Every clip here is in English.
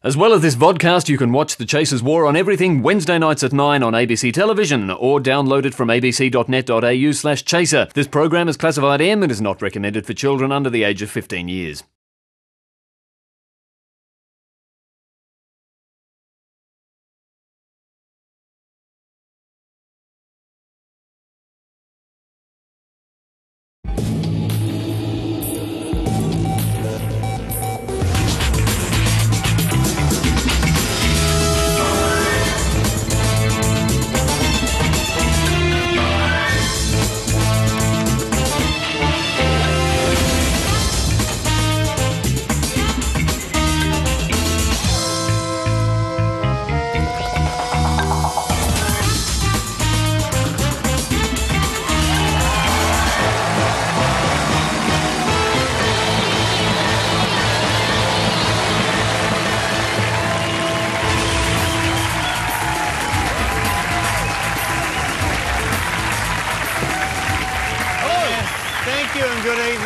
As well as this vodcast, you can watch The Chasers War on Everything Wednesday nights at 9 on ABC Television or download it from abc.net.au/chaser. This program is classified M and is not recommended for children under the age of 15 years.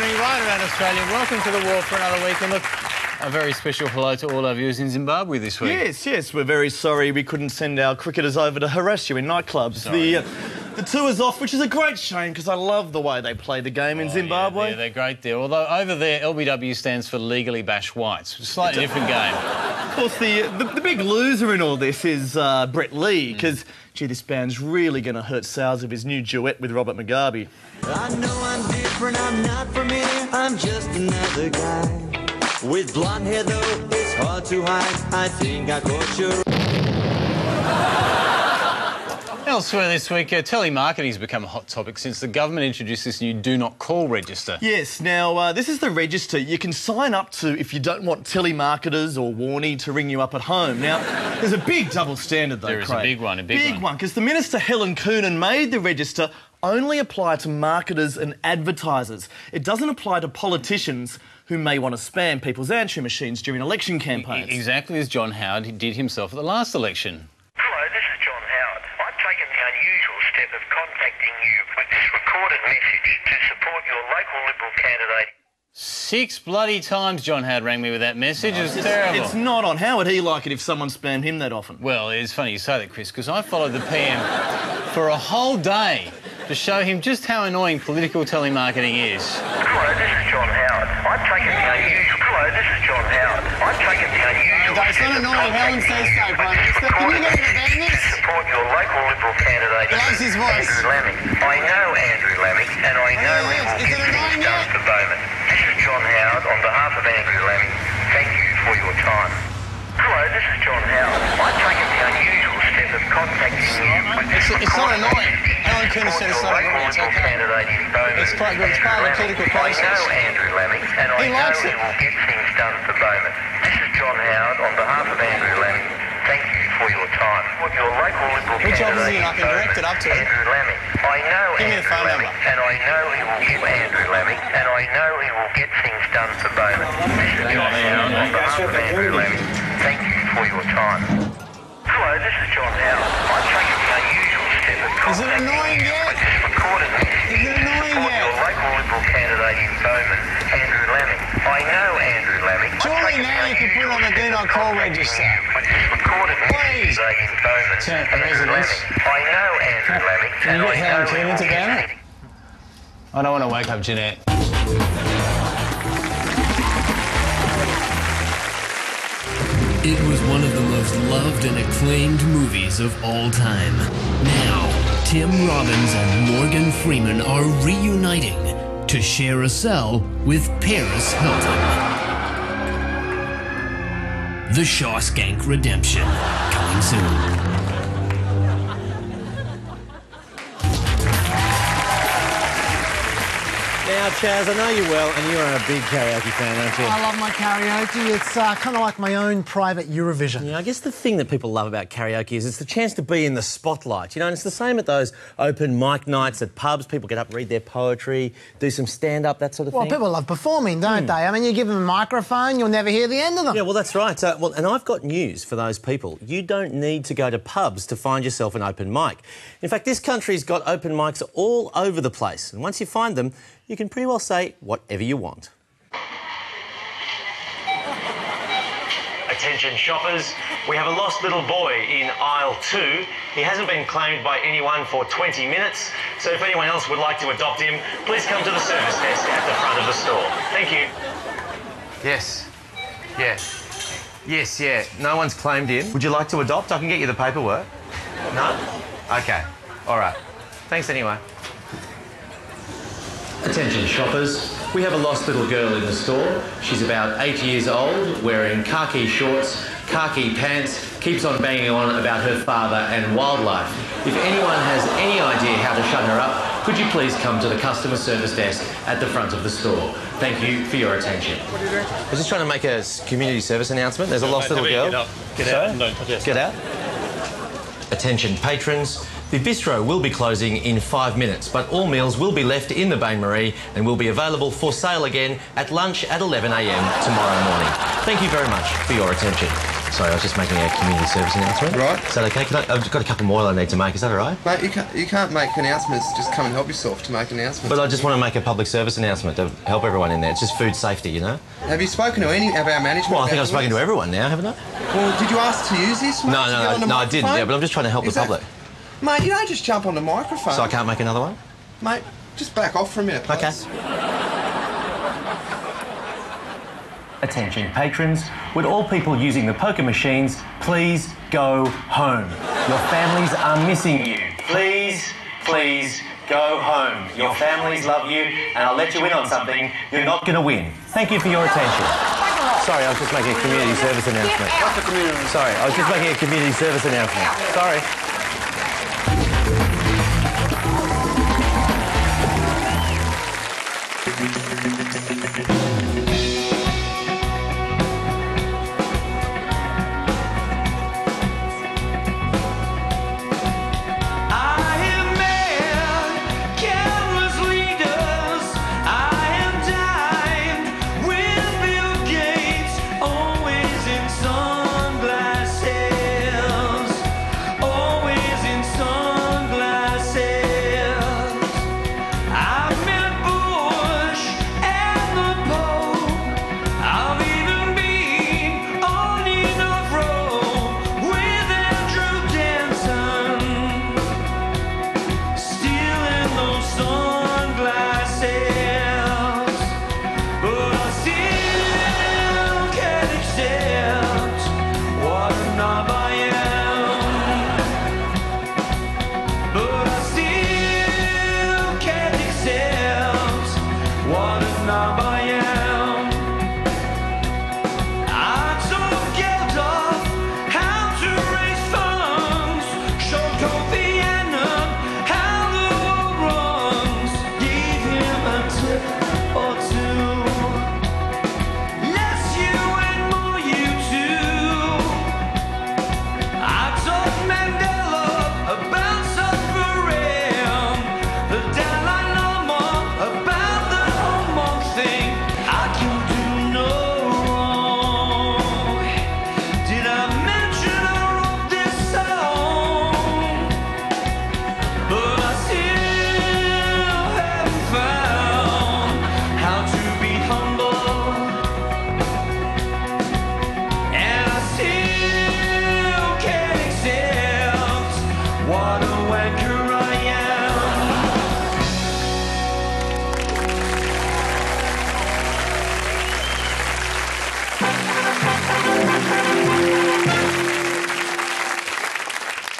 Welcome to the War for another week, and look, a very special hello to all our viewers in Zimbabwe this week. Yes, we're very sorry we couldn't send our cricketers over to harass you in nightclubs. The tour's off, which is a great shame because I love the way they play the game in Zimbabwe. Yeah, they're great there. Although over there, LBW stands for Legally Bash Whites. Slightly different game. Of course, the big loser in all this is Brett Lee, because, gee, this band's really going to hurt sales of his new duet with Robert Mugabe. I know I'm different, I'm not from here, I'm just another guy. With blonde hair though, it's hard to hide, I think I caught your... Elsewhere this week, telemarketing's become a hot topic since the government introduced this new Do Not Call register. Yes, now, this is the register you can sign up to if you don't want telemarketers or Warnie to ring you up at home. Now, there's a big double standard though, There is Craig. a big one, a big one. Because the Minister Helen Coonan made the register only apply to marketers and advertisers. It doesn't apply to politicians who may want to spam people's answering machines during election campaigns. Exactly as John Howard did himself at the last election. Hello, this is John Howard. I've taken the unusual step of contacting you with this recorded message to support your local Liberal candidate. 6 bloody times John Howard rang me with that message. It's terrible. It's not on. How would he like it if someone spammed him that often? Well, it's funny you say that, Chris, because I followed the PM for a whole day to show him just how annoying political telemarketing is. Hello, this is John Howard. I've taken the unusual... Hello, this is John Howard. I've taken the unusual... It's not annoying. Helen says so, Prime Minister. Can you get him to ban this? Support your local Liberal candidate, He loves his voice. Andrew Laming. I know Andrew Laming, and I know he will Is get it annoying things done yet? for Bowman. This is John Howard. On behalf of Andrew Laming, thank you for your time. Hello, this is John Howard. I've taken the unusual step of contacting you with this It's not annoying. Helen Coonan said it's not local annoying. It's Liberal okay. candidate in Bowman. It's quite good. It's part of the political process. I know Andrew Laming, and I He know likes he it. will get things done for Bowman. This is John Howard. On behalf of Andrew Laming, thank you for your time. With your local Liberal Which candidate office is he? I in can direct it up to him. Andrew Laming. I know Give me the Andrew phone Laming, number. and I know he will get Andrew Laming, and I know he will get things done for Bowman. This is John Howard. On behalf of Andrew Laming, thank you for your time. Hello, this is John Howard. I've taken the unusual step of Is it annoying yet? with this recorded message Is it annoying for yet? your local Liberal candidate in Bowman, Andrew Laming. I know Andrew Laming. Surely now you can put it on the Do Not Call register. With this recorded Please. message in Bowman, Turn the Andrew residents. Laming. I know Andrew Laming, Can and you I get know Helen he Coonan will to get ban it? things. I don't want to wake up Jeanette. It was one of the most loved and acclaimed movies of all time. Now, Tim Robbins and Morgan Freeman are reuniting to share a cell with Paris Hilton. The Shawshank Redemption, coming soon. Now, Chaz, I know you well, and you are a big karaoke fan, aren't you? I love my karaoke. It's kind of like my own private Eurovision. Yeah, I guess the thing that people love about karaoke is it's the chance to be in the spotlight, you know, and it's the same at those open mic nights at pubs. People get up, read their poetry, do some stand-up, that sort of Well, thing. people love performing, don't they? I mean, you give them a microphone, you'll never hear the end of them. Yeah, well, that's right. And I've got news for those people. You don't need to go to pubs to find yourself an open mic. In fact, this country's got open mics all over the place, and once you find them, you can pretty well say whatever you want. It's Attention shoppers, we have a lost little boy in aisle 2. He hasn't been claimed by anyone for 20 minutes, so if anyone else would like to adopt him, please come to the service desk at the front of the store. Thank you. Yes. Yeah. Yes, yeah. No one's claimed him. Would you like to adopt? I can get you the paperwork. No? Okay. All right. Thanks anyway. Attention shoppers, we have a lost little girl in the store. She's about 8 years old, wearing khaki shorts, khaki pants, keeps on banging on about her father and wildlife. If anyone has any idea how to shut her up, could you please come to the customer service desk at the front of the store. Thank you for your attention. What are you doing? I was just trying to make a community service announcement. There's a lost little girl. Get out and don't touch us. Get out. Attention patrons, the bistro will be closing in 5 minutes, but all meals will be left in the Bain Marie and will be available for sale again at lunch at 11 a.m. tomorrow morning. Thank you very much for your attention. Sorry, I was just making a community service announcement. Right. Is that okay? I've got a couple more I need to make. Is that all right? Mate, you can't make announcements. Just come and help yourself to make announcements. But I just want to make a public service announcement to help everyone in there. It's just food safety, you know? Have you spoken to any of our management? Well, I think I've spoken to everyone now, haven't I? Well, did you ask to use this? Mate, No, I didn't. Yeah, but I'm just trying to help the public. Mate, you don't just jump on the microphone. So I can't make another one? Mate, just back off for a minute, please. Okay. Attention patrons, would all people using the poker machines please go home? Your families are missing you. Please, please go home. Your families love you, and I'll let you in on something. You're not going to win. Thank you for your attention. Sorry, I was just making a community service announcement. What's the community? Sorry, I was just making a community service announcement. Sorry.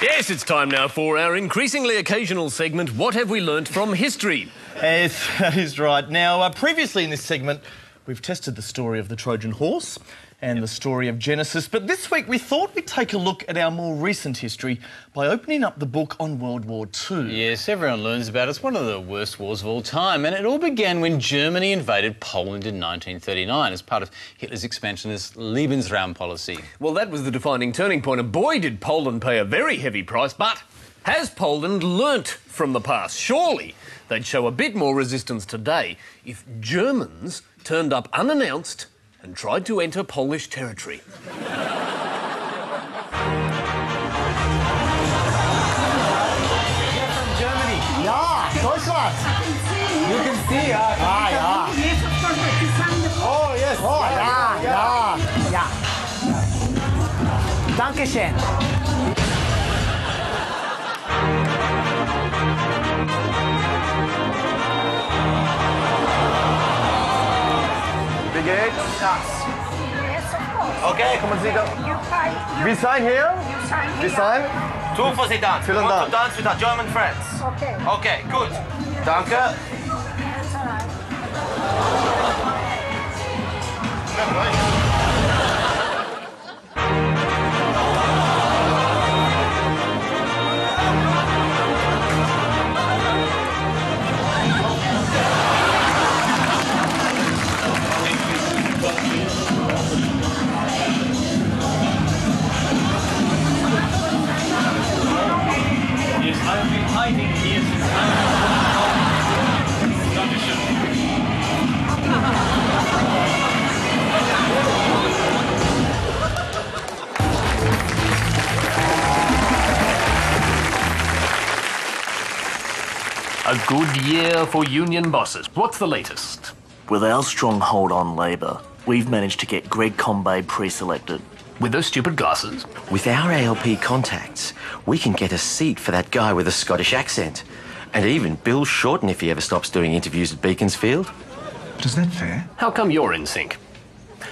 Yes, it's time now for our increasingly occasional segment, What Have We Learnt from History? Yes, that is right. Now, previously in this segment, we've tested the story of the Trojan horse and the story of Genesis, but this week we thought we'd take a look at our more recent history by opening up the book on World War II. Yes, everyone learns about it. It's one of the worst wars of all time, and it all began when Germany invaded Poland in 1939 as part of Hitler's expansionist Lebensraum policy. Well, that was the defining turning point, and boy did Poland pay a very heavy price, but has Poland learnt from the past? Surely they'd show a bit more resistance today if Germans turned up unannounced and tried to enter Polish territory. Ja, Deutschland. You can see, Oh, yes. Oh, ja, ja, ja. Dankeschön. Wie geht's? Yes, of course. Okay, kommen Sie da. We sign here? You sign We here. sign? Two for the dance. Vielen Want to Dank. dance with our German friends? Okay. Okay, good. Danke. That's all right. Yes, I have been hiding here since A good year for union bosses. What's the latest? With our stronghold on Labor, we've managed to get Greg Combay pre-selected. With those stupid glasses? With our ALP contacts, we can get a seat for that guy with a Scottish accent. And even Bill Shorten if he ever stops doing interviews at Beaconsfield. Isn't that fair? How come you're in sync?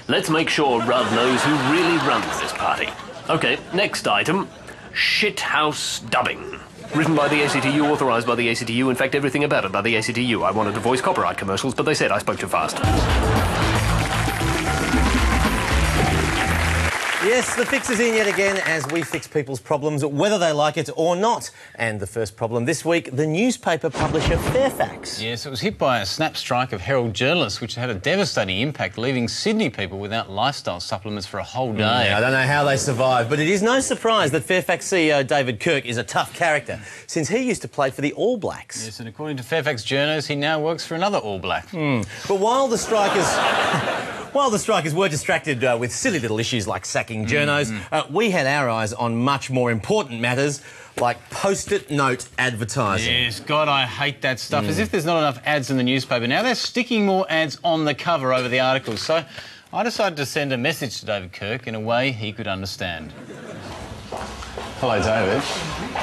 Let's make sure Rudd knows who really runs this party. Okay, next item. Shithouse dubbing. Written by the ACTU, authorised by the ACTU, in fact everything about it by the ACTU. I wanted to voice copyright commercials, but they said I spoke too fast. Yes, the fix is in yet again as we fix people's problems, whether they like it or not. And the first problem this week, the newspaper publisher Fairfax. Yes, it was hit by a snap strike of Herald journalists, which had a devastating impact, leaving Sydney people without lifestyle supplements for a whole day. I don't know how they survived, but it is no surprise that Fairfax CEO David Kirk is a tough character, since he used to play for the All Blacks. Yes, and according to Fairfax journals, he now works for another All Black. But while the strikers... While the strikers were distracted with silly little issues like sacking journos, we had our eyes on much more important matters like post-it note advertising. Yes, God, I hate that stuff. As if there's not enough ads in the newspaper. Now they're sticking more ads on the cover over the articles. So I decided to send a message to David Kirk in a way he could understand. Hello, David.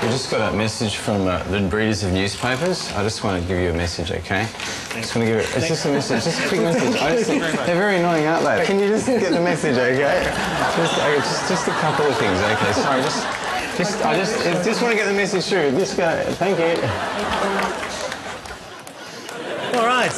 We just got a message from the breeders of newspapers. I just want to give you a message, okay? Just want to give it. It's just a message, just a quick message. They're very annoying, aren't they? Can you just get the message, okay? Just a couple of things, okay? Sorry, I just want to get the message through. Just go. Thank you. All right.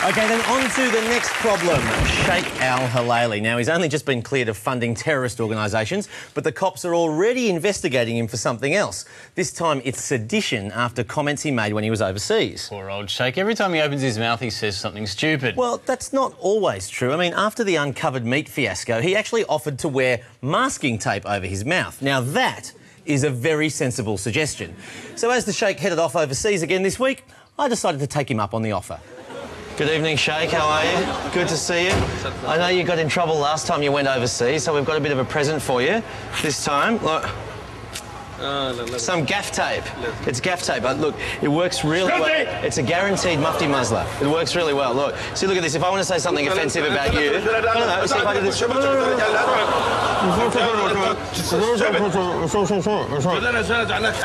OK, then on to the next problem. Sheikh Al-Hilali. Now, he's only just been cleared of funding terrorist organisations, but the cops are already investigating him for something else. This time it's sedition after comments he made when he was overseas. Poor old Sheikh. Every time he opens his mouth, he says something stupid. Well, that's not always true. I mean, after the uncovered meat fiasco, he actually offered to wear masking tape over his mouth. Now, that is a very sensible suggestion. So as the Sheikh headed off overseas again this week, I decided to take him up on the offer. Good evening, Sheikh. How are you? Good to see you. I know you got in trouble last time you went overseas, so we've got a bit of a present for you this time. Look. Some gaff tape. It's gaff tape, but look, it works really well. It's a guaranteed mufti muzzler. It works really well. Look, see, look at this. If I want to say something offensive about you, no, see if I do this.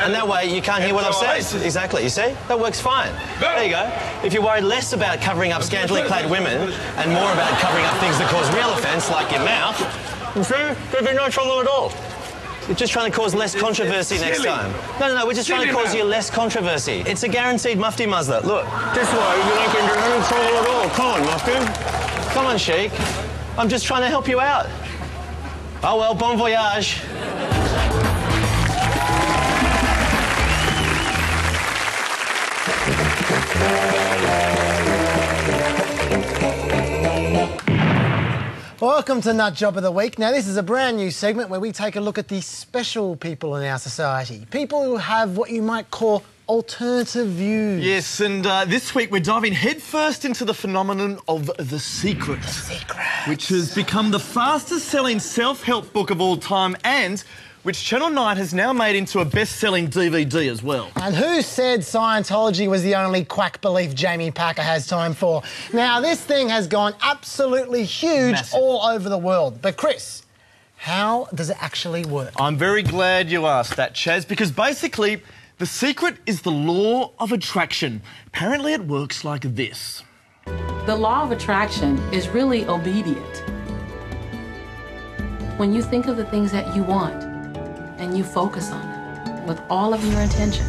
And that way you can't hear what I've said. Exactly, you see? That works fine. There you go. If you're worried less about covering up scantily clad women and more about covering up things that cause real offence, like your mouth, see, there'd be no trouble at all. We're just trying to cause less controversy next time. No, we're just trying to cause you less controversy. It's a guaranteed mufti muzzler. Look, this way you're not going to get any trouble at all. Come on, mufti. Come on, Sheikh. I'm just trying to help you out. Oh, well, bon voyage. Welcome to Nut Job of the Week. Now, this is a brand new segment where we take a look at the special people in our society. People who have what you might call alternative views. Yes, and this week we're diving headfirst into the phenomenon of The Secret. The Secret. Which has become the fastest-selling self-help book of all time and which Channel 9 has now made into a best-selling DVD as well. And who said Scientology was the only quack belief Jamie Packer has time for? Now, this thing has gone absolutely huge all over the world. But, Chris, How does it actually work? I'm very glad you asked that, Chaz, because basically the secret is the law of attraction. Apparently it works like this. The law of attraction is really obedient. When you think of the things that you want and you focus on them with all of your intention,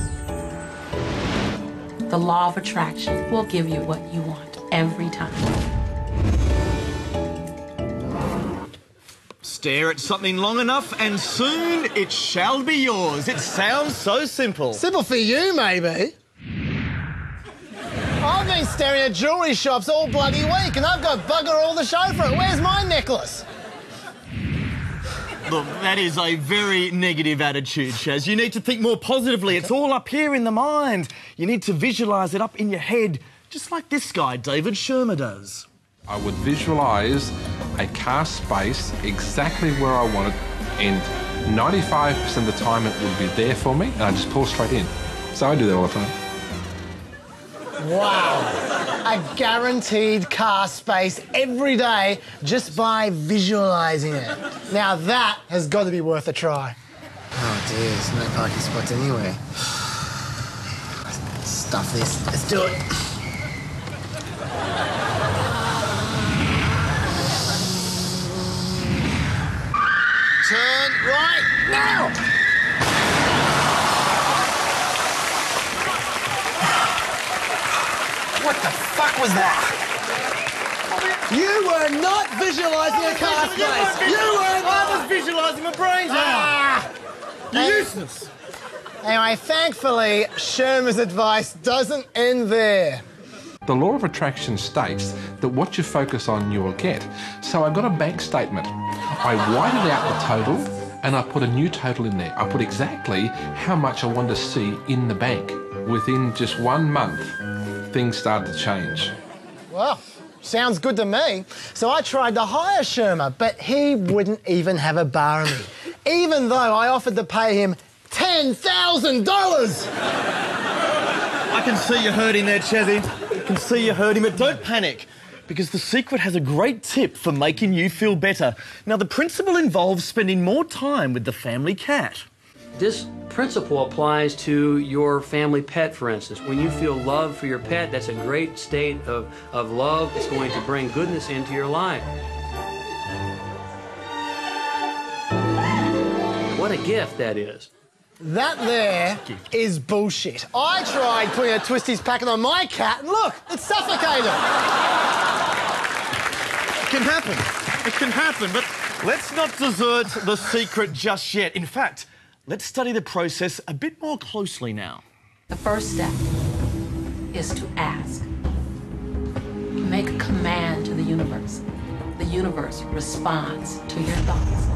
the law of attraction will give you what you want every time. Stare at something long enough and soon it shall be yours. It sounds so simple. Simple for you, maybe. I've been staring at jewellery shops all bloody week and I've got bugger all the show for it. Where's my necklace? Look, that is a very negative attitude, Chaz. You need to think more positively. It's all up here in the mind. You need to visualise it up in your head, just like this guy, David Shermer, does. I would visualise a car space exactly where I want it, and 95% of the time it would be there for me, and I just pull straight in. So I do that all the time. Wow. A guaranteed car space every day just by visualising it. Now that has got to be worth a try. Oh dear, there's no parking spots anywhere. Stuff this. Let's do it. Turn right now! What the fuck was that? You were not visualising a car space! I was visualising my brains out! You're useless! Anyway, thankfully, Shermer's advice doesn't end there. The law of attraction states that what you focus on, you will get. So I got a bank statement. I whited out the total and I put a new total in there. I put exactly how much I wanted to see in the bank. Within just 1 month, things started to change. Well, sounds good to me. So I tried to hire Shermer, but he wouldn't even have a bar of me, even though I offered to pay him $10,000! I can see you hurting there, Chazzy. I can see you hurting, but don't panic, because The Secret has a great tip for making you feel better. Now, the principle involves spending more time with the family cat. This principle applies to your family pet, for instance. When you feel love for your pet, that's a great state of love. It's going to bring goodness into your life. What a gift that is. That there is bullshit. I tried putting a Twisties packet on my cat and look, it's suffocated. It can happen. It can happen, but let's not desert The Secret just yet. In fact, let's study the process a bit more closely now. The first step is to ask. Make a command to the universe. The universe responds to your thoughts.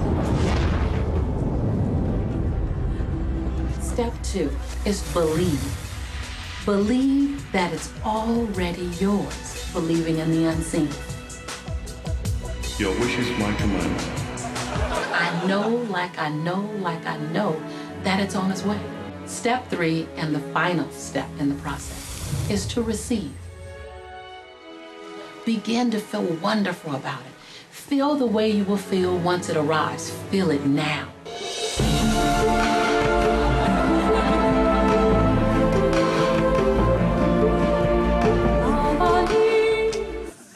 Step 2 is believe. Believe that it's already yours, believing in the unseen. Your wish is my command. I know, like I know, like I know that it's on its way. Step 3, and the final step in the process, is to receive. Begin to feel wonderful about it. Feel the way you will feel once it arrives. Feel it now.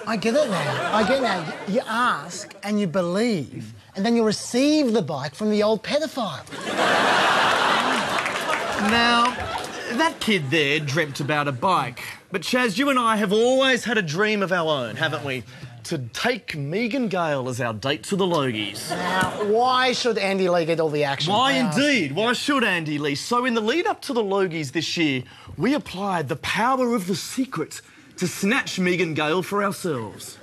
I get it now. I get it now. You ask and you believe, and then you receive the bike from the old pedophile. Now, that kid there dreamt about a bike. But Chaz, you and I have always had a dream of our own, haven't we? To take Megan Gale as our date to the Logies. Now, why should Andy Lee get all the action? Why indeed? Why should Andy Lee? So in the lead up to the Logies this year, we applied the power of The Secret to snatch Megan Gale for ourselves.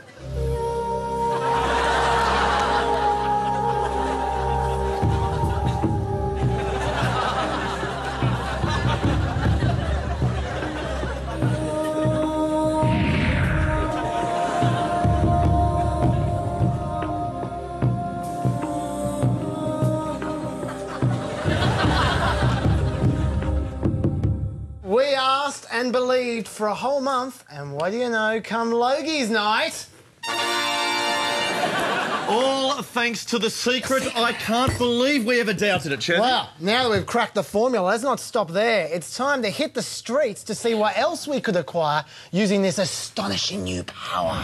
We asked and believed for a whole month, and what do you know, come Logies night... All thanks to The Secret. I can't believe we ever doubted it, Chad. Well, now that we've cracked the formula, let's not stop there. It's time to hit the streets to see what else we could acquire using this astonishing new power.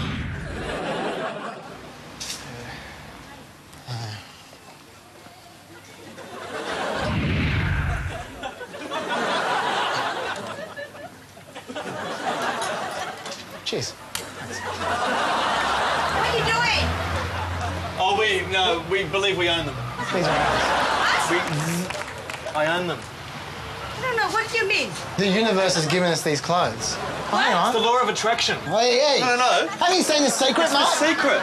Cheers. What are you doing? Oh, we believe we own them. These are ours. I own them. I don't know. What do you mean? The universe has given us these clothes. Hang on. It's the law of attraction. Hey. No. Have you seen The Secret, It's mate? The Secret.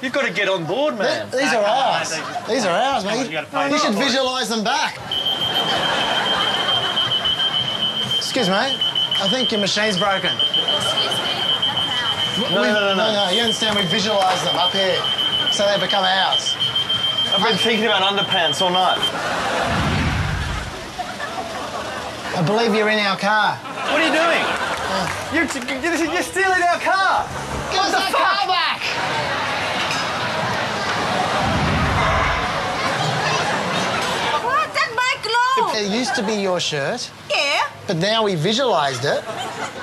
You've got to get on board, man. These are ours. These are ours, mate. You should visualise them back. Excuse me. I think your machine's broken. No. You understand? We visualise them up here, so they become ours. I've been thinking about underpants all night. I believe you're in our car. What are you doing? You're stealing our car. Give us that car back. What? That's my clothes. It used to be your shirt. Yeah. But now we visualised it,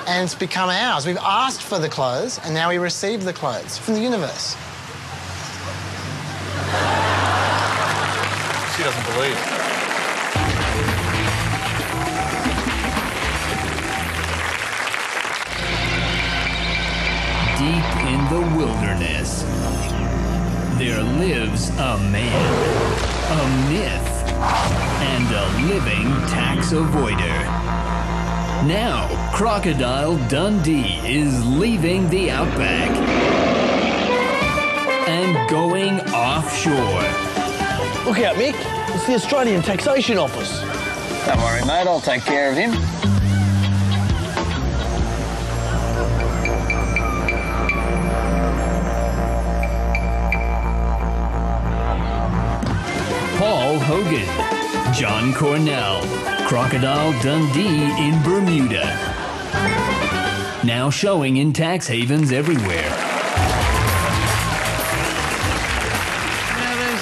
and it's become ours. We've asked for the clothes, and now we receive the clothes from the universe. She doesn't believe. Deep in the wilderness, there lives a man, a myth, and a living tax avoider. Now, Crocodile Dundee is leaving the outback and going offshore. Look out, Mick. It's the Australian Taxation Office. Don't worry, mate. I'll take care of him. Paul Hogan, John Cornell, Crocodile Dundee in Bermuda. Now showing in tax havens everywhere.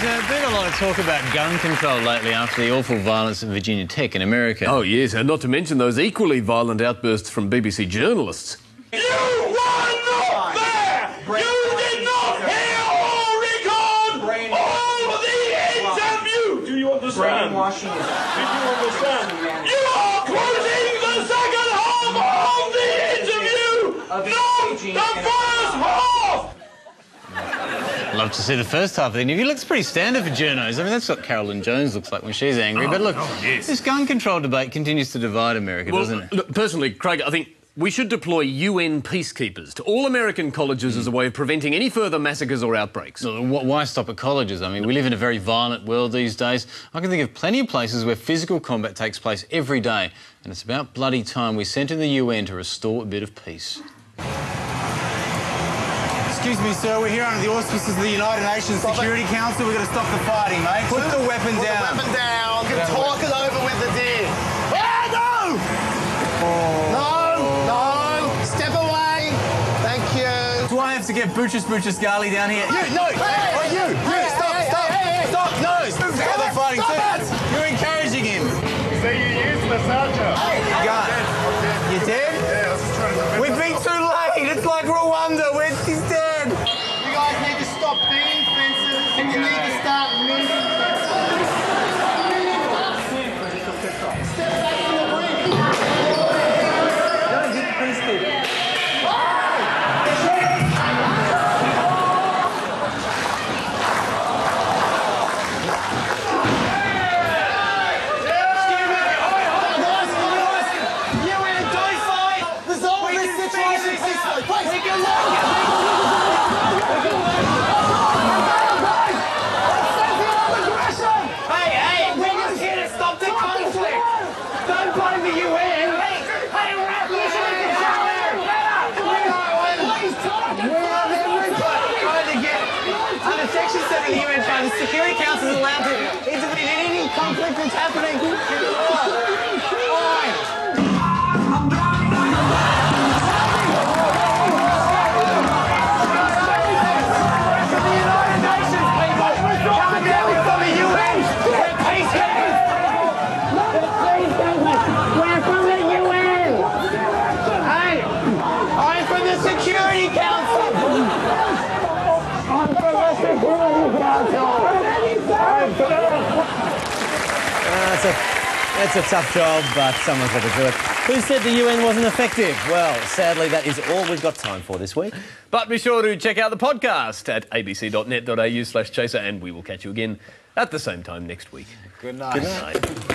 There's been a lot of talk about gun control lately after the awful violence at Virginia Tech in America. Oh, yes, and not to mention those equally violent outbursts from BBC journalists. You were not there! You did not hear or record all the interview! Do you understand? Brainwashing. Did you understand? You are quoting the second half of the interview! Not the first half! Love to see the first half of the interview. Looks pretty standard for journos. I mean, that's what Carolyn Jones looks like when she's angry. But look, this gun control debate continues to divide America, doesn't it? Look, personally, Craig, I think we should deploy UN peacekeepers to all American colleges as a way of preventing any further massacres or outbreaks. Look, why stop at colleges? I mean, we live in a very violent world these days. I can think of plenty of places where physical combat takes place every day, and it's about bloody time we sent in the UN to restore a bit of peace. Excuse me, sir, we're here under the auspices of the United Nations Security Council. We've got to stop the fighting, mate. Put the weapon down. Put the weapon down. You can talk it over with the deer. No! Step away. Thank you. Do I have to get Butchus Gali down here? You, no! Stop! No! Stop the fighting, too. You're encouraging him. So you useless, aren't you? You're dead? Yeah, I was just trying to... We've been too late. It's like Rwanda. He's dead. You guys need to stop beating fences and you need to start mending fences. Step back from the brink. Don't hit the priest. The Security Council is allowed to intervene in any conflict that's happening. The United Nations That's a tough job, but someone's got to do it. Who said the UN wasn't effective? Well, sadly, that is all we've got time for this week. But be sure to check out the podcast at abc.net.au/chaser, and we will catch you again at the same time next week. Good night. Good night.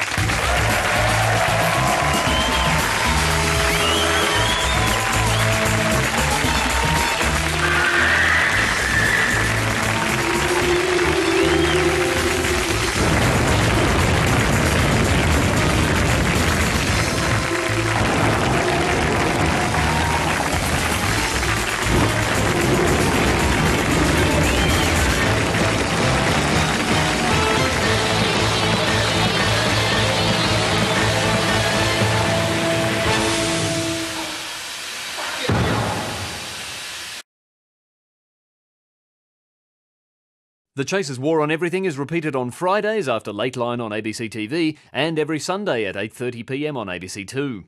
The Chaser's War on Everything is repeated on Fridays after Late Line on ABC TV and every Sunday at 8:30 p.m. on ABC2.